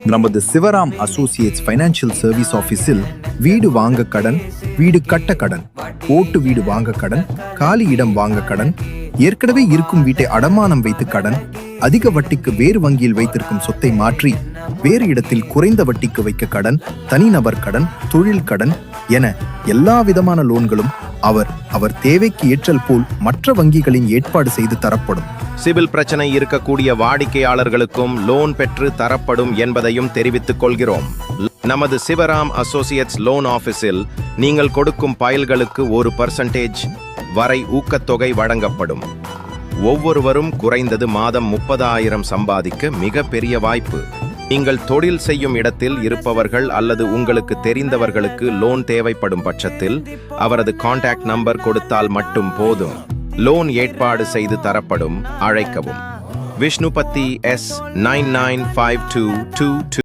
நமது Sivaram Associates financial service ஆபீஸில் வீடு வாங்க கடன், வீடு கட்ட கடன், ஓட்டு வீடு வாங்க கடன், காலி இடம் வாங்க கடன், ஏற்கனவே இருக்கும் வீட்டை அடமானம் வைத்து கடன், அதிக வட்டிக்கு வேறு வங்கியில் வைத்திருக்கும் சொத்தை மாற்றி வேறு இடத்தில் குறைந்த வட்டிக்கு வைக்க கடன், தனிநபர் கடன், தொழில் கடன் என எல்லா விதமான லோன்களும் அவர் தேவைக்கு ஏற்றல் போல் மற்ற வங்கிகளின் ஏற்பாடு செய்து தரப்படும். சிவில் பிரச்சனை இருக்கக்கூடிய வாடிக்கையாளர்களுக்கும் லோன் பெற்று தரப்படும் என்பதையும் தெரிவித்துக் கொள்கிறோம். நமது சிவராம் அசோசியேட்ஸ் லோன் ஆபீஸில் நீங்கள் கொடுக்கும் பயல்களுக்கு 1% வரை ஊக்கத்தொகை வழங்கப்படும். ஒவ்வொருவரும் குறைந்தது மாதம் 30,000 சம்பாதிக்க மிக பெரிய வாய்ப்பு. நீங்கள் தொழில் செய்யும் இடத்தில் இருப்பவர்கள் அல்லது உங்களுக்கு தெரிந்தவர்களுக்கு லோன் தேவைப்படும் பட்சத்தில் அவரது கான்டாக்ட் நம்பர் கொடுத்தால் மட்டும் போதும். லோன் ஏற்பாடு செய்து தரப்படும். அழைக்கவும். விஷ்ணுபதி S 995222